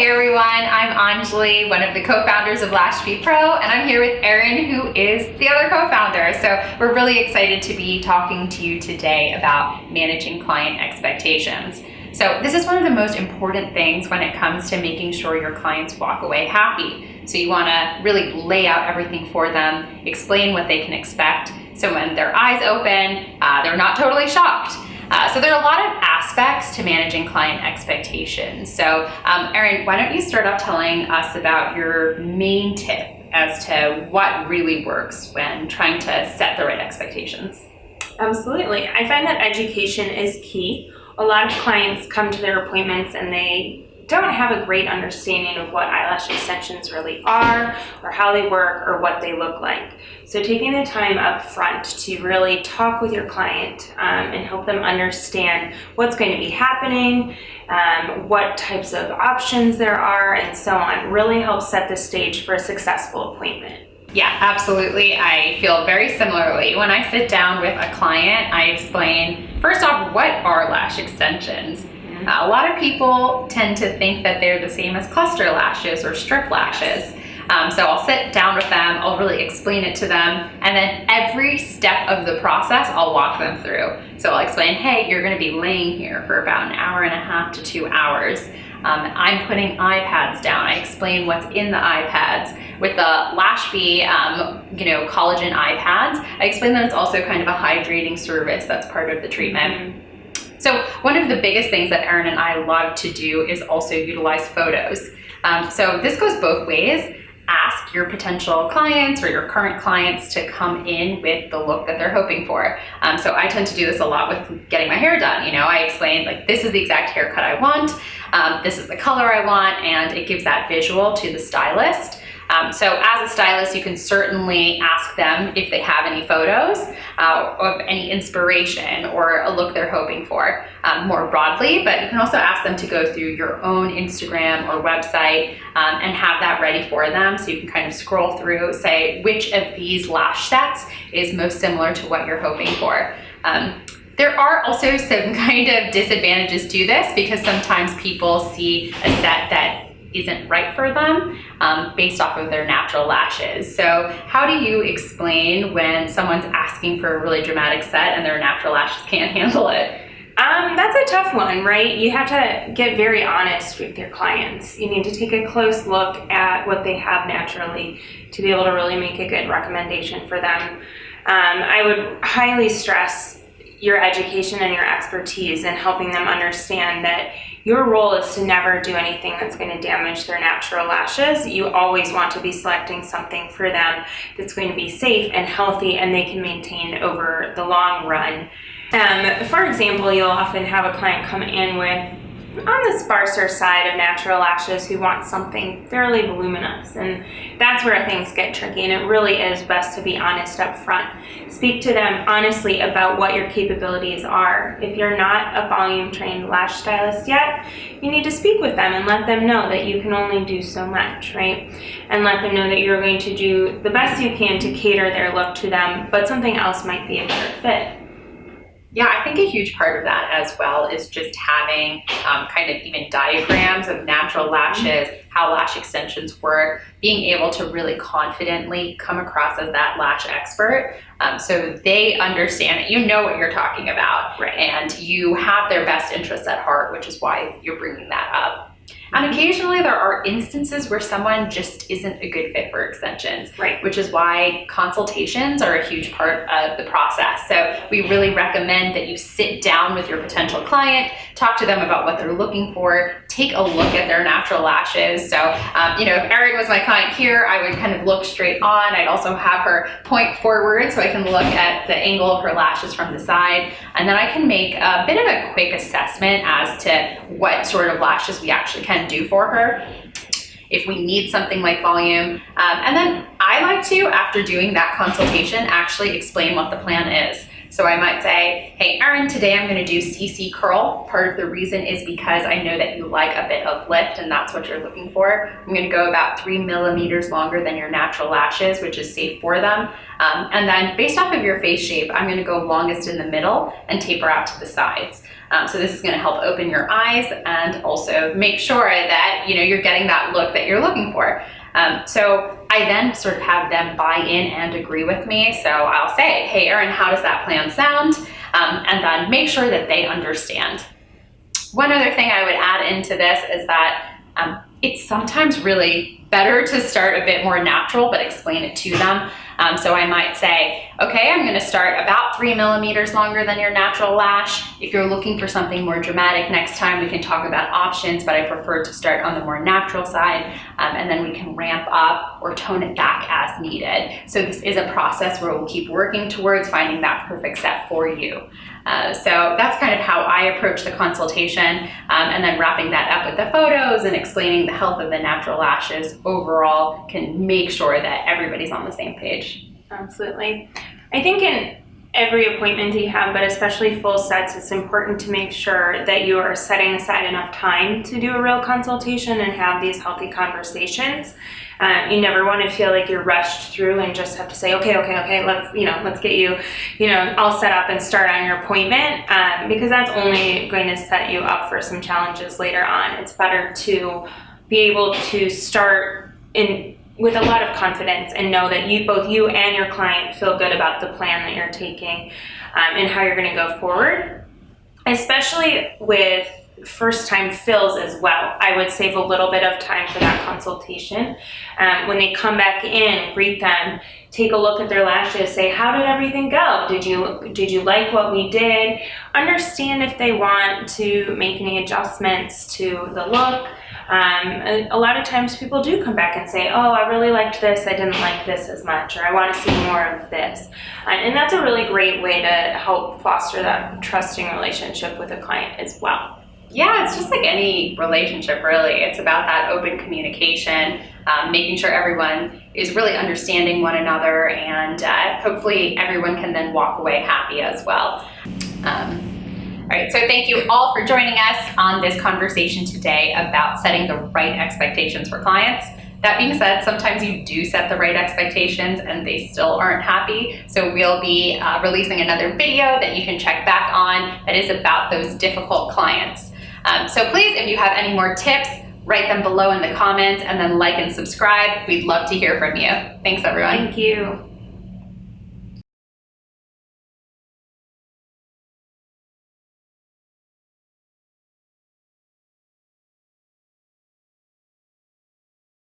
everyone, I'm Anjali, one of the co-founders of LashBeePro, and I'm here with Erin, who is the other co-founder. So we're really excited to be talking to you today about managing client expectations. So this is one of the most important things when it comes to making sure your clients walk away happy. So you want to really lay out everything for them, explain what they can expect, so when their eyes open, they're not totally shocked. So there are a lot of aspects to managing client expectations. So Erin, why don't you start off telling us about your main tip as to what really works when trying to set the right expectations? Absolutely. I find that education is key. A lot of clients come to their appointments and they don't have a great understanding of what eyelash extensions really are, or how they work, or what they look like. So taking the time up front to really talk with your client and help them understand what's going to be happening, what types of options there are, and so on, really helps set the stage for a successful appointment. Yeah, absolutely. I feel very similarly. When I sit down with a client, I explain, first off, what are lash extensions? A lot of people tend to think that they're the same as cluster lashes or strip lashes. So I'll sit down with them, I'll really explain it to them, and then every step of the process, I'll walk them through. So I'll explain, hey, you're gonna be laying here for about an hour and a half to 2 hours. I'm putting iPads down. I explain what's in the iPads. With the LashBee, collagen iPads, I explain that it's also kind of a hydrating service that's part of the treatment. So one of the biggest things that Erin and I love to do is also utilize photos. So this goes both ways. Ask your potential clients or your current clients to come in with the look that they're hoping for. So I tend to do this a lot with getting my hair done. I explain, like, this is the exact haircut I want, this is the color I want, and it gives that visual to the stylist. So as a stylist, you can certainly ask them if they have any photos of any inspiration or a look they're hoping for more broadly, but you can also ask them to go through your own Instagram or website and have that ready for them. So you can kind of scroll through, say, which of these lash sets is most similar to what you're hoping for. There are also some kind of disadvantages to this because sometimes people see a set that isn't right for them based off of their natural lashes. So how do you explain when someone's asking for a really dramatic set and their natural lashes can't handle it? That's a tough one, right? You have to get very honest with your clients. You need to take a close look at what they have naturally to be able to really make a good recommendation for them. I would highly stress your education and your expertise in helping them understand that your role is to never do anything that's going to damage their natural lashes. You always want to be selecting something for them that's going to be safe and healthy and they can maintain over the long run. For example, you'll often have a client come in with, on the sparser side of natural lashes, who want something fairly voluminous, and that's where things get tricky, and it really is best to be honest up front. Speak to them honestly about what your capabilities are. If you're not a volume trained lash stylist yet, you need to speak with them and let them know that you can only do so much, right? And let them know that you're going to do the best you can to cater their look to them, but something else might be a better fit. Yeah, I think a huge part of that as well is just having kind of even diagrams of natural lashes, how lash extensions work, being able to really confidently come across as that lash expert so they understand it. You know what you're talking about, right? And you have their best interests at heart, which is why you're bringing that up. And occasionally there are instances where someone just isn't a good fit for extensions, right? Which is why consultations are a huge part of the process. So we really recommend that you sit down with your potential client, talk to them about what they're looking for, take a look at their natural lashes. So, if Erin was my client here, I would kind of look straight on. I'd also have her point forward so I can look at the angle of her lashes from the side. And then I can make a bit of a quick assessment as to what sort of lashes we actually can do for her, if we need something like volume. And then I like to, after doing that consultation, actually explain what the plan is. So I might say, hey, Erin, today I'm going to do CC curl. Part of the reason is because I know that you like a bit of lift and that's what you're looking for. I'm going to go about 3 millimeters longer than your natural lashes, which is safe for them. And then based off of your face shape, I'm going to go longest in the middle and taper out to the sides. So this is going to help open your eyes and also make sure that you're getting that look that you're looking for. So I then sort of have them buy in and agree with me. So I'll say, hey, Erin, how does that plan sound? And then make sure that they understand. One other thing I would add into this is that it's sometimes really better to start a bit more natural, but explain it to them. So I might say, okay, I'm going to start about 3 millimeters longer than your natural lash. If you're looking for something more dramatic next time, we can talk about options, but I prefer to start on the more natural side, and then we can ramp up or tone it back as needed. So this is a process where we'll keep working towards finding that perfect set for you. So that's kind of how I approach the consultation, and then wrapping that up with the photos and explaining the health of the natural lashes overall can make sure that everybody's on the same page. Absolutely. I think in every appointment that you have, but especially full sets, it's important to make sure that you are setting aside enough time to do a real consultation and have these healthy conversations. You never want to feel like you're rushed through and just have to say, okay, let's get you, all set up and start on your appointment, because that's only going to set you up for some challenges later on. It's better to be able to start with a lot of confidence and know that both you and your client feel good about the plan that you're taking, and how you're going to go forward, especially with first-time fills as well. I would save a little bit of time for that consultation. When they come back in, greet them, take a look at their lashes, say, how did everything go? Did you like what we did? Understand if they want to make any adjustments to the look. A lot of times people do come back and say, oh, I really liked this, I didn't like this as much, or I want to see more of this. And that's a really great way to help foster that trusting relationship with a client as well. Yeah, it's just like any relationship, really. It's about that open communication, making sure everyone is really understanding one another, and hopefully everyone can then walk away happy as well. All right, so thank you all for joining us on this conversation today about setting the right expectations for clients. That being said, sometimes you do set the right expectations and they still aren't happy. So we'll be releasing another video that you can check back on that is about those difficult clients. So please, if you have any more tips, write them below in the comments and then like and subscribe. We'd love to hear from you. Thanks, everyone. Thank you.